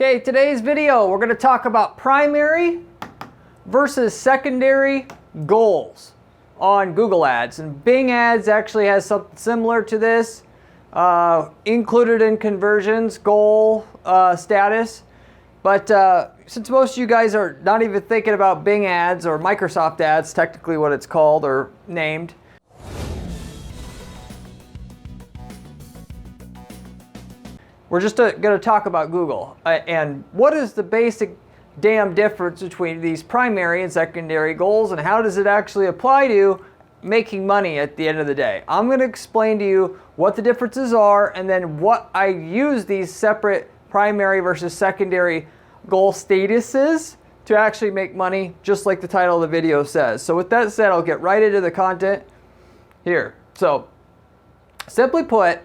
Okay, today's video, we're going to talk about primary versus secondary goals on Google Ads. And Bing Ads actually has something similar to this, included in conversions, goal status. But since most of you guys are not even thinking about Bing Ads or Microsoft Ads, technically what it's called or named, we're just going to talk about Google and what is the basic damn difference between these primary and secondary goals and how does it actually apply to making money at the end of the day. I'm going to explain to you what the differences are and then what I use these separate primary versus secondary goal statuses to actually make money, just like the title of the video says. So with that said, I'll get right into the content here. So simply put,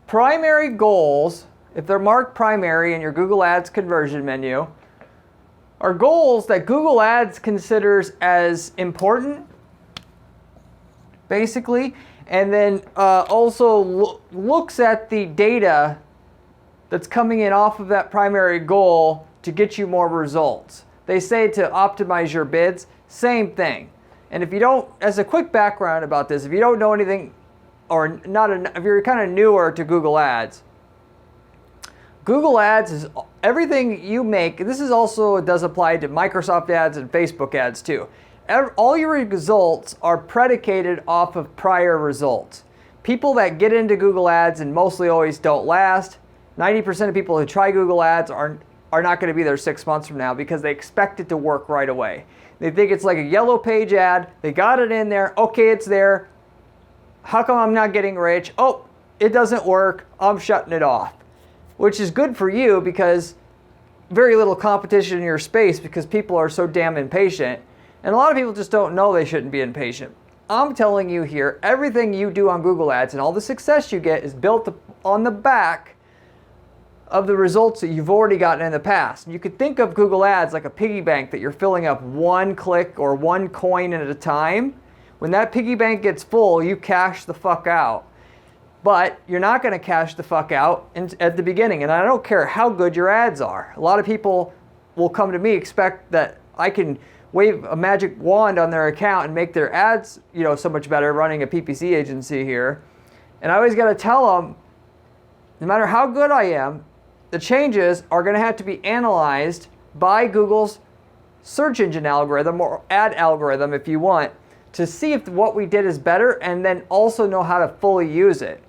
primary goals, if they're marked primary in your Google Ads conversion menu, are goals that Google Ads considers as important, basically, and then also looks at the data that's coming in off of that primary goal to get you more results. They say to optimize your bids, same thing. And if you don't, as a quick background about this, if you don't know anything or if you're kind of newer to Google Ads, Google Ads is everything you make. This is also does apply to Microsoft Ads and Facebook Ads too. All your results are predicated off of prior results. People that get into Google Ads and mostly always don't last. 90% of people who try Google Ads are not going to be there 6 months from now because they expect it to work right away. They think it's like a yellow page ad. They got it in there. Okay, it's there. How come I'm not getting rich? Oh, it doesn't work. I'm shutting it off. Which is good for you because very little competition in your space because people are so damn impatient. And a lot of people just don't know they shouldn't be impatient. I'm telling you here, everything you do on Google Ads and all the success you get is built on the back of the results that you've already gotten in the past. And you could think of Google Ads like a piggy bank that you're filling up one click or one coin at a time. When that piggy bank gets full, you cash the fuck out. But you're not going to cash the fuck out at the beginning. And I don't care how good your ads are. A lot of people will come to me, expect that I can wave a magic wand on their account and make their ads, so much better running a PPC agency here. And I always got to tell them, no matter how good I am, the changes are going to have to be analyzed by Google's search engine algorithm or ad algorithm if you want, to see if what we did is better and then also know how to fully use it.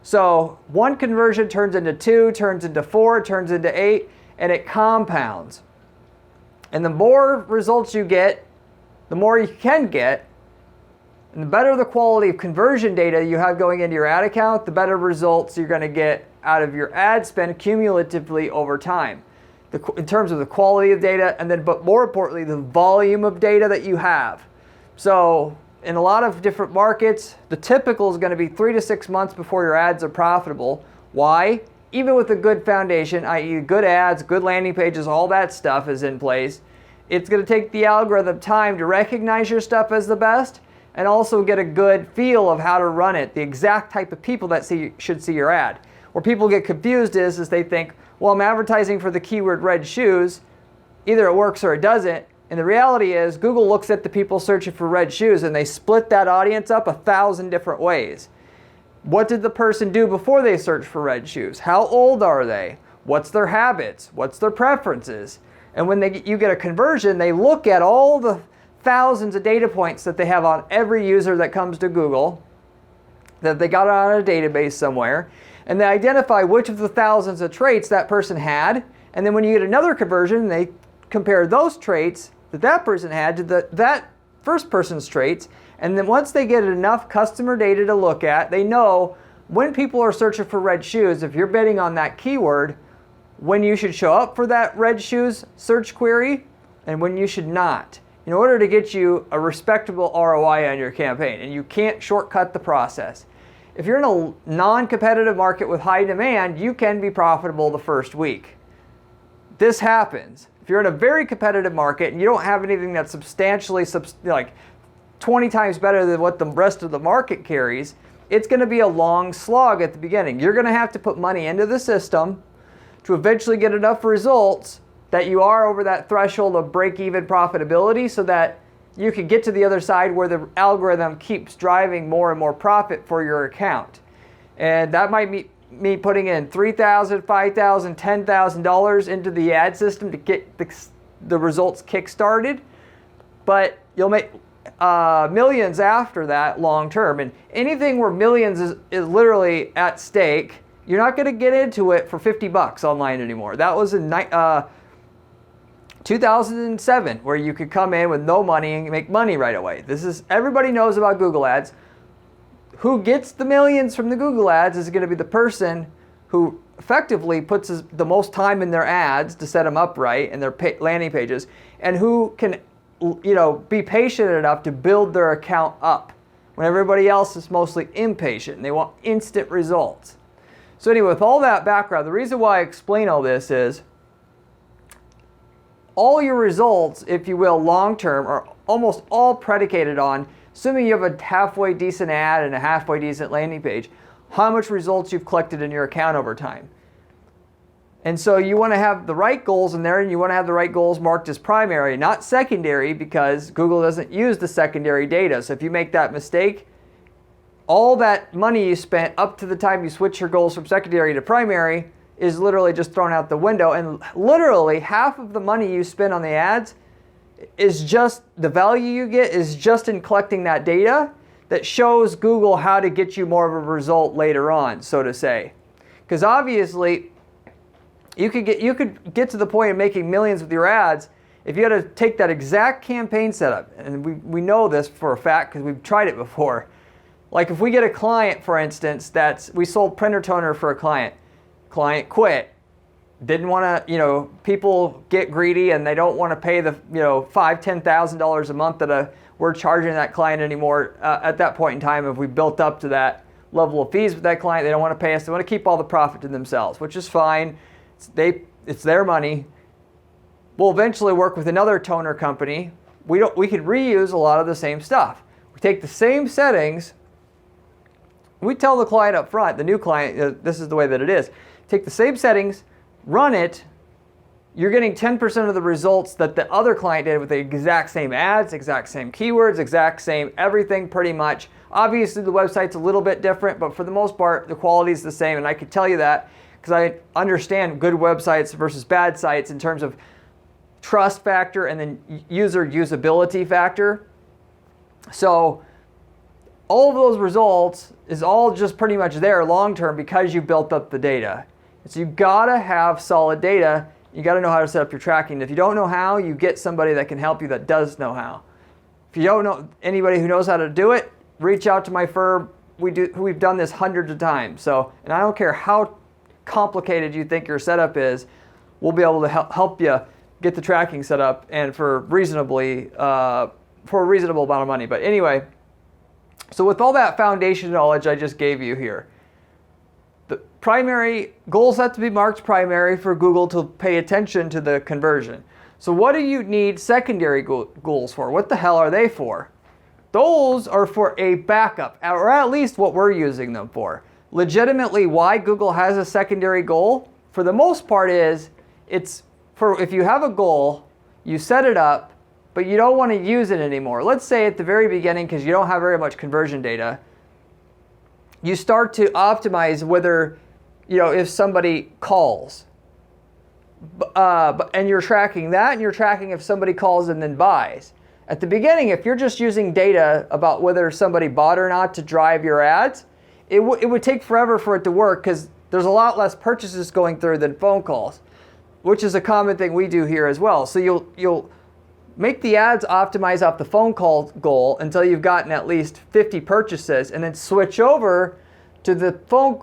So one conversion turns into 2, turns into 4, turns into 8, and it compounds. And the more results you get, the more you can get, and the better the quality of conversion data you have going into your ad account, the better results you're going to get out of your ad spend cumulatively over time. In terms of the quality of data, and then, but more importantly, the volume of data that you have. So in a lot of different markets, the typical is going to be 3 to 6 months before your ads are profitable. Why? Even with a good foundation, i.e. good ads, good landing pages, all that stuff is in place, it's going to take the algorithm time to recognize your stuff as the best and also get a good feel of how to run it, the exact type of people that should see your ad. Where people get confused is they think, well, I'm advertising for the keyword red shoes, either it works or it doesn't. And the reality is Google looks at the people searching for red shoes and they split that audience up 1,000 different ways. What did the person do before they searched for red shoes? How old are they? What's their habits? What's their preferences? And when you get a conversion, they look at all the thousands of data points that they have on every user that comes to Google, that they got on a database somewhere, and they identify which of the thousands of traits that person had. And then when you get another conversion, they compare those traits that person had to that first person's traits. And then once they get enough customer data to look at, they know when people are searching for red shoes, if you're bidding on that keyword, when you should show up for that red shoes search query and when you should not, in order to get you a respectable ROI on your campaign. And you can't shortcut the process. If you're in a non-competitive market with high demand, you can be profitable the first week. This happens. If you're in a very competitive market and you don't have anything that's substantially like 20 times better than what the rest of the market carries, it's going to be a long slog at the beginning. You're going to have to put money into the system to eventually get enough results that you are over that threshold of break-even profitability so that you can get to the other side where the algorithm keeps driving more and more profit for your account. And that might me putting in $3,000, $5,000, $10,000 into the ad system to get the results kick-started. But you'll make millions after that long term. And anything where millions is literally at stake, you're not going to get into it for $50 online anymore. That was in 2007, where you could come in with no money and make money right away. Everybody knows about Google Ads. Who gets the millions from the Google Ads is going to be the person who effectively puts the most time in their ads to set them up right and their landing pages, and who can, be patient enough to build their account up when everybody else is mostly impatient and they want instant results. So anyway, with all that background, the reason why I explain all this is all your results, if you will, long-term, are almost all predicated on, assuming you have a halfway decent ad and a halfway decent landing page, how much results you've collected in your account over time. And so you want to have the right goals in there, and you want to have the right goals marked as primary, not secondary, because Google doesn't use the secondary data. So if you make that mistake, all that money you spent up to the time you switch your goals from secondary to primary is literally just thrown out the window. And literally half of the money you spend on the ads is just, the value you get is just in collecting that data that shows Google how to get you more of a result later on, so to say. Because obviously, you could get to the point of making millions with your ads if you had to take that exact campaign setup. And we know this for a fact because we've tried it before. Like if we get a client, for instance, we sold printer toner for a client. Client quit. Didn't want to, people get greedy and they don't want to pay the, $5,000, $10,000 a month that we're charging that client anymore. At that point in time, if we built up to that level of fees with that client, they don't want to pay us. They want to keep all the profit to themselves, which is fine. It's their money. We'll eventually work with another toner company. We could reuse a lot of the same stuff. We take the same settings. We tell the client up front, the new client, this is the way that it is. Take the same settings, run it. You're getting 10% of the results that the other client did with the exact same ads, exact same keywords, exact same everything pretty much. Obviously the website's a little bit different, but for the most part, the quality is the same. And I could tell you that because I understand good websites versus bad sites in terms of trust factor and then user usability factor. So all of those results is all just pretty much there long-term because you built up the data. So you gotta have solid data. You gotta know how to set up your tracking. If you don't know how, you get somebody that can help you that does know how. If you don't know anybody who knows how to do it, reach out to my firm. We've done this hundreds of times. And I don't care how complicated you think your setup is, we'll be able to help you get the tracking set up and for a reasonable amount of money. But anyway, so with all that foundation knowledge I just gave you here, the primary goals have to be marked primary for Google to pay attention to the conversion. So what do you need secondary goals for? What the hell are they for? Those are for a backup, or at least what we're using them for. Legitimately, why Google has a secondary goal, for the most part, it's for if you have a goal, you set it up, but you don't want to use it anymore. Let's say at the very beginning, because you don't have very much conversion data, you start to optimize whether, if somebody calls. And you're tracking that, and you're tracking if somebody calls and then buys. At the beginning, if you're just using data about whether somebody bought or not to drive your ads, it would take forever for it to work because there's a lot less purchases going through than phone calls, which is a common thing we do here as well. So you'll make the ads optimize off the phone call goal until you've gotten at least 50 purchases, and then switch over to the phone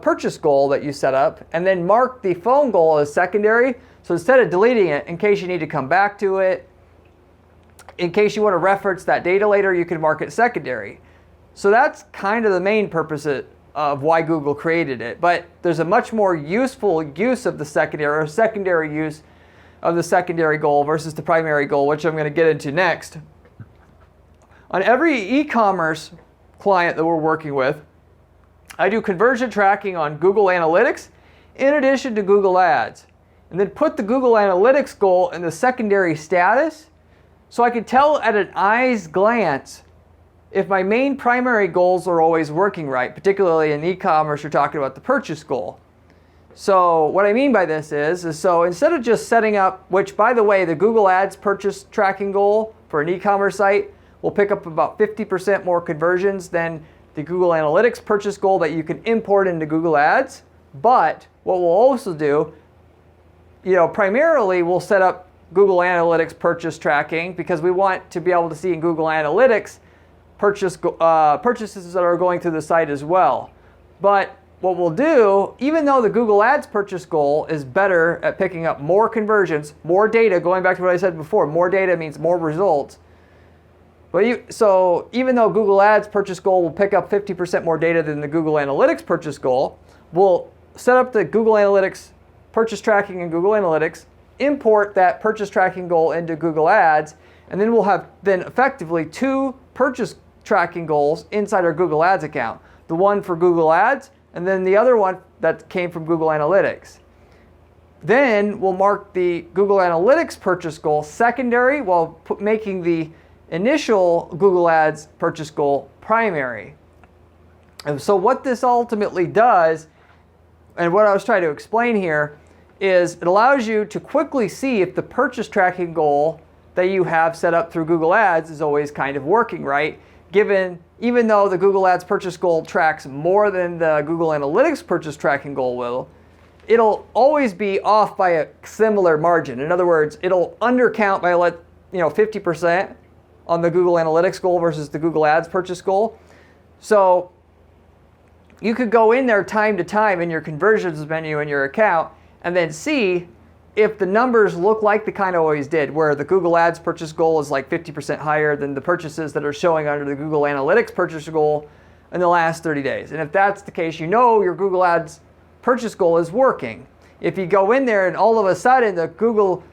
purchase goal that you set up, and then mark the phone goal as secondary. So instead of deleting it, in case you need to come back to it, in case you want to reference that data later, you can mark it secondary. So that's kind of the main purpose of why Google created it. But there's a much more useful use of the secondary, or secondary use of the secondary goal versus the primary goal, which I'm going to get into next. On every e-commerce client that we're working with, I do conversion tracking on Google Analytics in addition to Google Ads. And then put the Google Analytics goal in the secondary status so I can tell at an eye's glance if my main primary goals are always working right, particularly in e-commerce, you're talking about the purchase goal. So what I mean by this is so instead of just setting up, which by the way, the Google Ads purchase tracking goal for an e-commerce site will pick up about 50% more conversions than the Google Analytics purchase goal that you can import into Google Ads. But what we'll also do, primarily we'll set up Google Analytics purchase tracking because we want to be able to see in Google Analytics purchases that are going through the site as well. But what we'll do, even though the Google Ads purchase goal is better at picking up more conversions, more data, going back to what I said before, more data means more results. So even though Google Ads purchase goal will pick up 50% more data than the Google Analytics purchase goal, we'll set up the Google Analytics purchase tracking in Google Analytics, import that purchase tracking goal into Google Ads, and then we'll have then effectively 2 purchase tracking goals inside our Google Ads account. The one for Google Ads, and then the other one that came from Google Analytics. Then we'll mark the Google Analytics purchase goal secondary while making the initial Google Ads purchase goal primary. And so what this ultimately does, and what I was trying to explain here, is it allows you to quickly see if the purchase tracking goal that you have set up through Google Ads is always kind of working right, even though the Google Ads purchase goal tracks more than the Google Analytics purchase tracking goal will, it'll always be off by a similar margin. In other words, it'll undercount by 50% on the Google Analytics goal versus the Google Ads purchase goal. So you could go in there time to time in your conversions menu in your account and then see if the numbers look like they kind of always did, where the Google Ads purchase goal is like 50% higher than the purchases that are showing under the Google Analytics purchase goal in the last 30 days. And if that's the case, your Google Ads purchase goal is working. If you go in there and all of a sudden the Google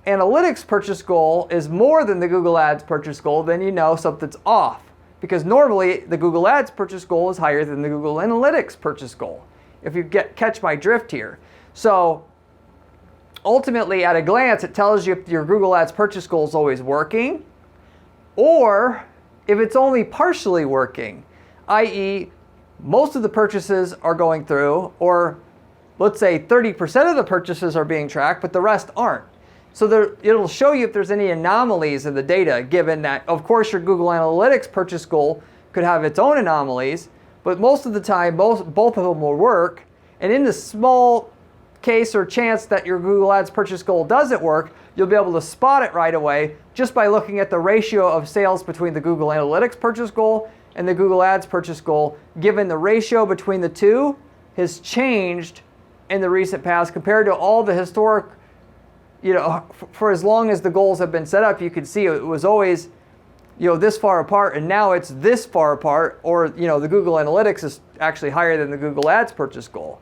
Analytics purchase goal is more than the Google Ads purchase goal, then something's off. Because normally the Google Ads purchase goal is higher than the Google Analytics purchase goal, if you catch my drift here. So ultimately, at a glance, it tells you if your Google Ads purchase goal is always working, or if it's only partially working, i.e. most of the purchases are going through, or let's say 30% of the purchases are being tracked, but the rest aren't. So it'll show you if there's any anomalies in the data, given that, of course, your Google Analytics purchase goal could have its own anomalies, but most of the time, both of them will work. And in the small case or chance that your Google Ads purchase goal doesn't work, you'll be able to spot it right away just by looking at the ratio of sales between the Google Analytics purchase goal and the Google Ads purchase goal, given the ratio between the two has changed in the recent past compared to all the historic, for as long as the goals have been set up. You could see it was always, this far apart, and now it's this far apart, or, the Google Analytics is actually higher than the Google Ads purchase goal.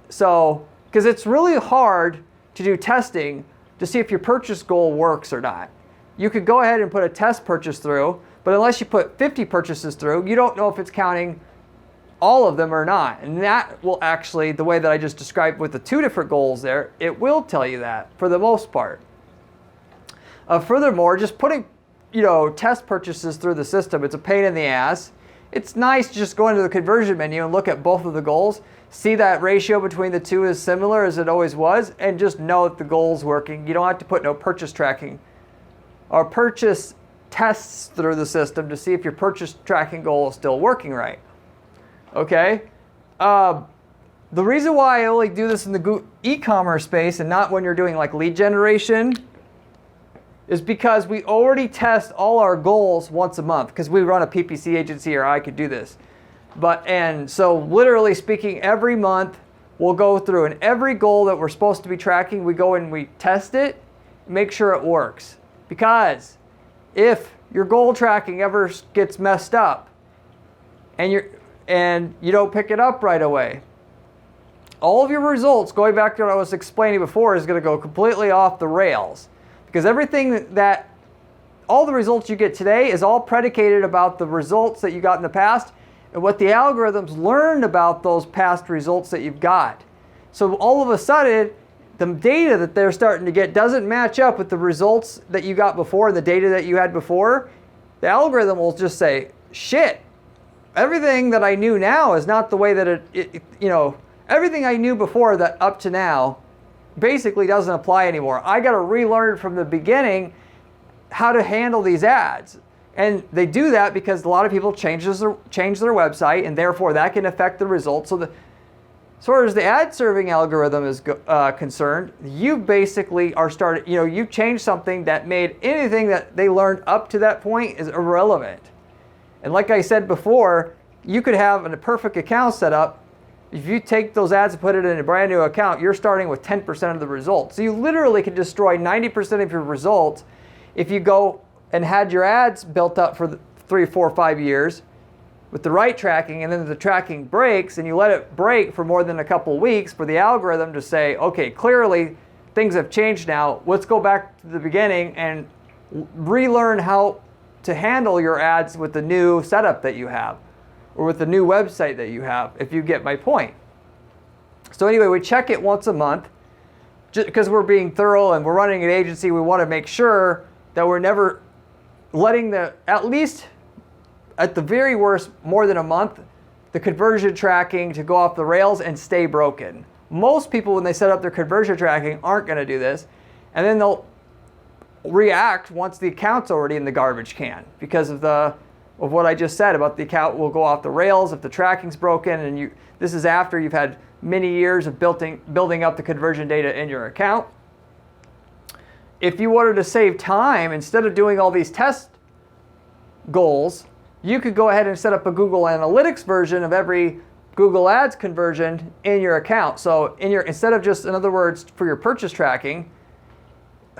So, because it's really hard to do testing to see if your purchase goal works or not. You could go ahead and put a test purchase through, but unless you put 50 purchases through, you don't know if it's counting all of them or not. And that will actually, the way that I just described with the 2 different goals there, it will tell you that for the most part. Furthermore, just putting test purchases through the system, it's a pain in the ass. It's nice to just go into the conversion menu and look at both of the goals, see that ratio between the two is similar as it always was, and just know that the goal's working. You don't have to put no purchase tracking or purchase tests through the system to see if your purchase tracking goal is still working right. Okay? The reason why I only do this in the e-commerce space and not when you're doing like lead generation is because we already test all our goals once a month, because we run a PPC agency, or I could do this. And so literally speaking, every month we'll go through, and every goal that we're supposed to be tracking, we go and we test it, make sure it works. Because if your goal tracking ever gets messed up and you don't pick it up right away, all of your results, going back to what I was explaining before, is going to go completely off the rails. Because all the results you get today is all predicated about the results that you got in the past and what the algorithms learned about those past results that you've got. So all of a sudden, the data that they're starting to get doesn't match up with the results that you got before, the data that you had before. The algorithm will just say, shit, everything that I knew now is not the way that everything I knew before that up to now basically doesn't apply anymore. I got to relearn from the beginning how to handle these ads. And they do that because a lot of people change their website, and therefore that can affect the results. So as far as the ad serving algorithm is concerned, you basically are you changed something that made anything that they learned up to that point is irrelevant. And like I said before, you could have a perfect account set up. If you take those ads and put it in a brand new account, you're starting with 10% of the results. So you literally can destroy 90% of your results if you go and had your ads built up for 3, 4, 5 years with the right tracking, and then the tracking breaks and you let it break for more than a couple weeks for the algorithm to say, okay, clearly things have changed now. Let's go back to the beginning and relearn how to handle your ads with the new setup that you have or with the new website that you have, if you get my point. So anyway, we check it once a month because we're being thorough and we're running an agency. We want to make sure that we're never letting at least at the very worst, more than a month, the conversion tracking to go off the rails and stay broken. Most people, when they set up their conversion tracking, aren't going to do this. And then they'll react once the account's already in the garbage can because of what I just said about the account will go off the rails if the tracking's broken. And this is after you've had many years of building up the conversion data in your account. If you wanted to save time, instead of doing all these test goals, you could go ahead and set up a Google Analytics version of every Google Ads conversion in your account. So instead of just, in other words, for your purchase tracking,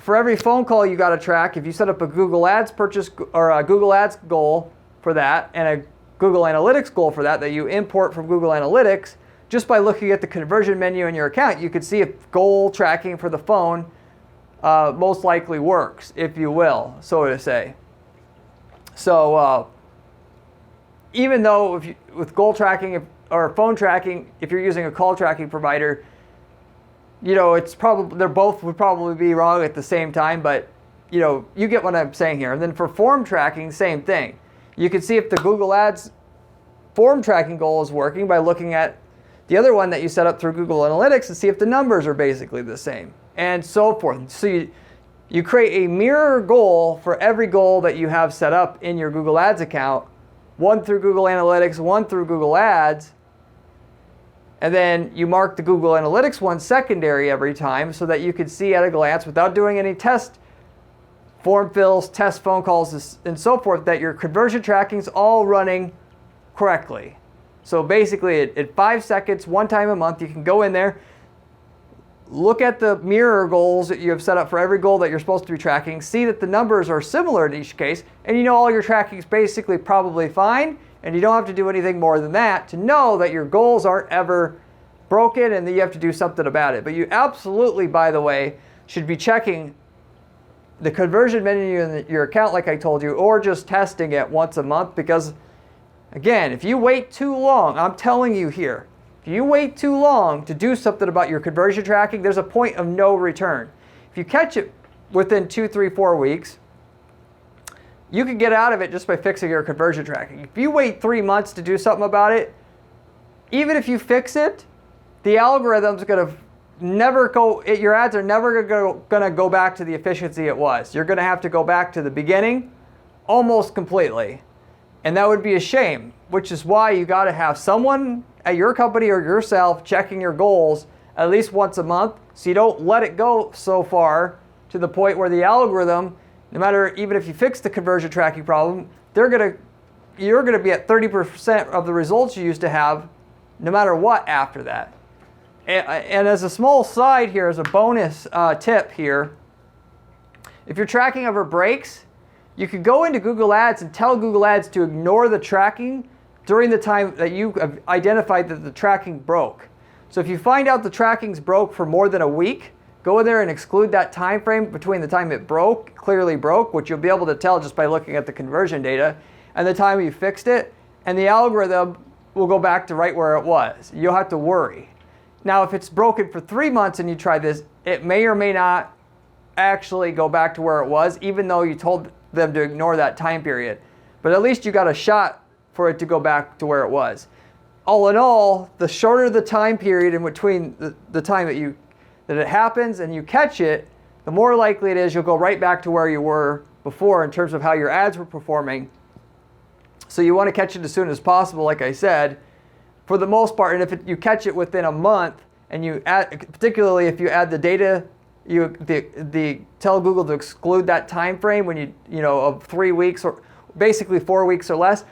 for every phone call you got to track, if you set up a Google Ads purchase or a Google Ads goal for that and a Google Analytics goal for that you import from Google Analytics, just by looking at the conversion menu in your account, you could see if goal tracking for the phone most likely works, if you will, so to say. So even though with goal tracking or phone tracking, if you're using a call tracking provider, it's probably they're both would probably be wrong at the same time, but you get what I'm saying here. And then for form tracking, same thing. You can see if the Google Ads form tracking goal is working by looking at the other one that you set up through Google Analytics and see if the numbers are basically the same, and so forth. So you create a mirror goal for every goal that you have set up in your Google Ads account, one through Google Analytics, one through Google Ads, and then you mark the Google Analytics one secondary every time so that you can see at a glance without doing any test form fills, test phone calls, and so forth, that your conversion tracking is all running correctly. So basically at 5 seconds, one time a month, you can go in there, look at the mirror goals that you have set up for every goal that you're supposed to be tracking, see that the numbers are similar in each case, and all your tracking is basically probably fine, and you don't have to do anything more than that to know that your goals aren't ever broken and that you have to do something about it. But you absolutely, by the way, should be checking the conversion menu in your account like I told you, or just testing it once a month, because again, if you wait too long, I'm telling you here, if you wait too long to do something about your conversion tracking, there's a point of no return. If you catch it within 2, 3, 4 weeks, you can get out of it just by fixing your conversion tracking. If you wait 3 months to do something about it, even if you fix it, the algorithm's going to never go, your ads are never going to go back to the efficiency it was. You're going to have to go back to the beginning almost completely. And that would be a shame, which is why you got to have someone at your company or yourself checking your goals at least once a month, so you don't let it go so far to the point where the algorithm, no matter, even if you fix the conversion tracking problem, you're going to be at 30% of the results you used to have no matter what after that. And as a small side here, as a bonus tip here, if your tracking ever breaks, you could go into Google Ads and tell Google Ads to ignore the tracking during the time that you have identified that the tracking broke. So if you find out the tracking's broke for more than a week, go in there and exclude that time frame between the time it clearly broke, which you'll be able to tell just by looking at the conversion data, and the time you fixed it, and the algorithm will go back to right where it was. You'll have to worry. Now, if it's broken for 3 months and you try this, it may or may not actually go back to where it was, even though you told them to ignore that time period. But at least you got a shot for it to go back to where it was. All in all, the shorter the time period in between the time that it happens and you catch it, the more likely it is you'll go right back to where you were before in terms of how your ads were performing. So you want to catch it as soon as possible, like I said, for the most part. And if you catch it within a month, and you add, particularly if you add the data, tell Google to exclude that time frame when you know of 3 weeks or basically 4 weeks or less.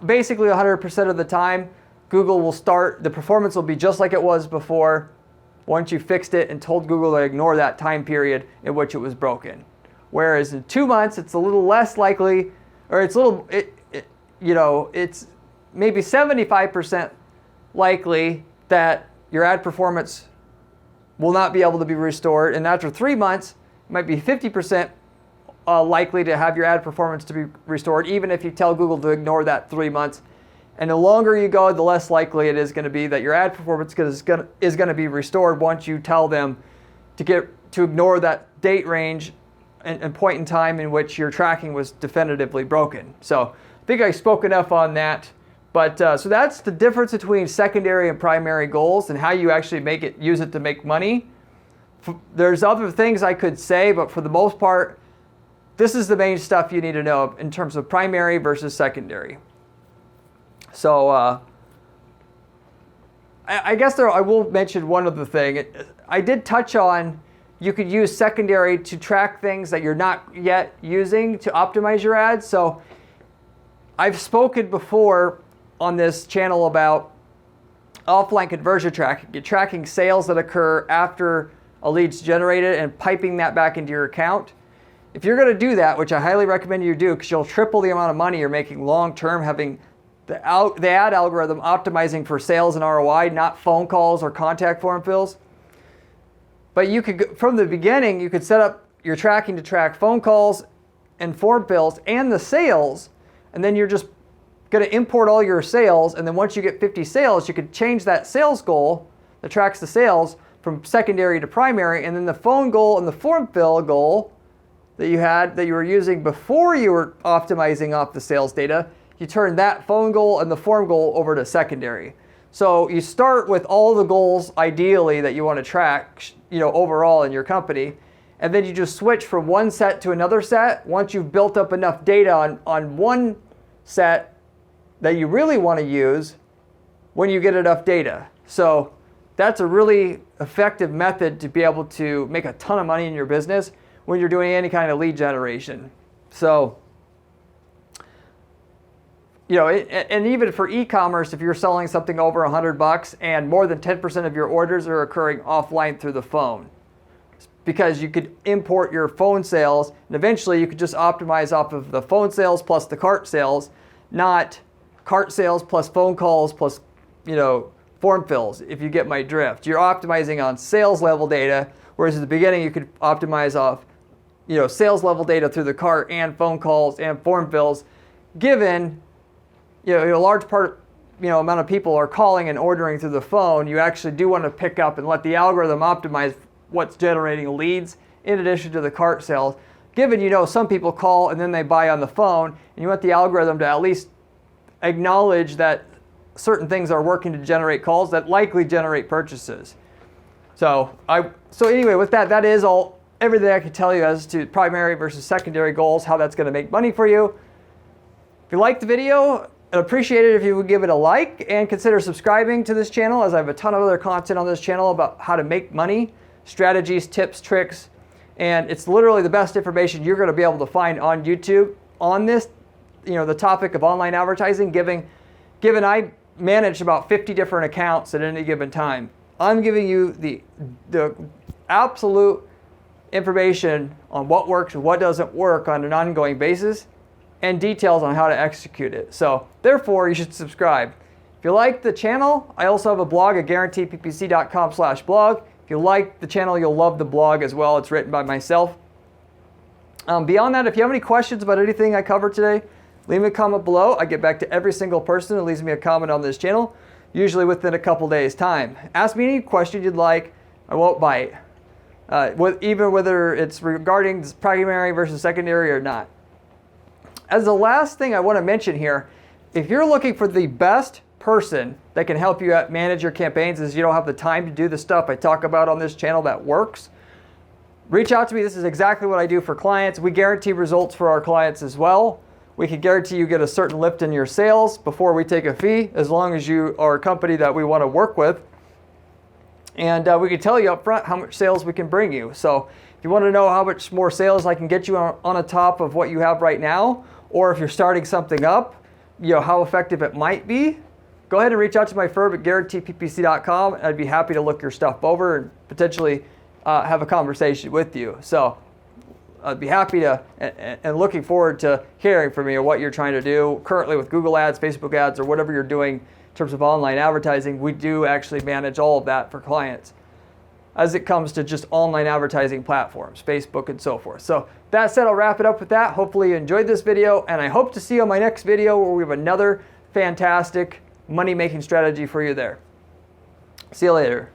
Basically 100% of the time, Google will start, the performance will be just like it was before once you fixed it and told Google to ignore that time period in which it was broken. Whereas in 2 months, it's a little less likely, or it's maybe 75% likely that your ad performance will not be able to be restored. And after 3 months, it might be 50% likely to have your ad performance to be restored, even if you tell Google to ignore that 3 months. And the longer you go, the less likely it is going to be that your ad performance is going to be restored once you tell them to ignore that date range and point in time in which your tracking was definitively broken. So I think I spoke enough on that. But so that's the difference between secondary and primary goals and how you actually use it to make money. There's other things I could say, but for the most part, this is the main stuff you need to know in terms of primary versus secondary. So I guess I will mention one other thing. I did touch on you could use secondary to track things that you're not yet using to optimize your ads. So I've spoken before on this channel about offline conversion tracking. You're tracking sales that occur after a lead's generated and piping that back into your account. If you're going to do that, which I highly recommend you do because you'll triple the amount of money you're making long term having the ad algorithm optimizing for sales and ROI, not phone calls or contact form fills. But you could, from the beginning, you could set up your tracking to track phone calls and form fills and the sales, and then you're just going to import all your sales, and then once you get 50 sales, you could change that sales goal that tracks the sales from secondary to primary, and then the phone goal and the form fill goal that you were using before you were optimizing off the sales data, you turn that phone goal and the form goal over to secondary. So you start with all the goals ideally that you want to track, overall in your company, and then you just switch from one set to another set once you've built up enough data on one set that you really want to use when you get enough data. So that's a really effective method to be able to make a ton of money in your business when you're doing any kind of lead generation. So, and even for e-commerce, if you're selling something over $100 and more than 10% of your orders are occurring offline through the phone, because you could import your phone sales and eventually you could just optimize off of the phone sales plus the cart sales, not cart sales plus phone calls plus, form fills, if you get my drift. You're optimizing on sales level data, whereas at the beginning you could optimize off, sales level data through the cart and phone calls and form fills, given a large part, amount of people are calling and ordering through the phone. You actually do want to pick up and let the algorithm optimize what's generating leads in addition to the cart sales. Given, some people call and then they buy on the phone, and you want the algorithm to at least acknowledge that certain things are working to generate calls that likely generate purchases. So anyway, with that is everything I can tell you as to primary versus secondary goals, how that's going to make money for you. If you liked the video, I'd appreciate it if you would give it a like and consider subscribing to this channel, as I have a ton of other content on this channel about how to make money, strategies, tips, tricks, and it's literally the best information you're going to be able to find on YouTube on this, the topic of online advertising, given I manage about 50 different accounts at any given time. I'm giving you the absolute information on what works and what doesn't work on an ongoing basis, and details on how to execute it. So therefore, you should subscribe. If you like the channel, I also have a blog at guaranteedppc.com/blog. If you like the channel, you'll love the blog as well. It's written by myself. Beyond that, if you have any questions about anything I covered today, leave me a comment below. I get back to every single person who leaves me a comment on this channel. usually within a couple days time. Ask me any question you'd like, I won't bite. Even whether it's regarding primary versus secondary or not. As the last thing I want to mention here, if you're looking for the best person that can help you manage your campaigns as you don't have the time to do the stuff I talk about on this channel that works, reach out to me. This is exactly what I do for clients. We guarantee results for our clients as well. We can guarantee you get a certain lift in your sales before we take a fee, as long as you are a company that we want to work with. And we can tell you up front how much sales we can bring you. So if you want to know how much more sales I can get you on a top of what you have right now, or if you're starting something up, how effective it might be, go ahead and reach out to my firm at guaranteeppc.com. I'd be happy to look your stuff over and potentially have a conversation with you. So I'd be happy to and looking forward to hearing from you what you're trying to do currently with Google ads, Facebook ads, or whatever you're doing in terms of online advertising. We do actually manage all of that for clients as it comes to just online advertising platforms, Facebook and so forth. So that said, I'll wrap it up with that. Hopefully you enjoyed this video, and I hope to see you on my next video where we have another fantastic money-making strategy for you there. See you later.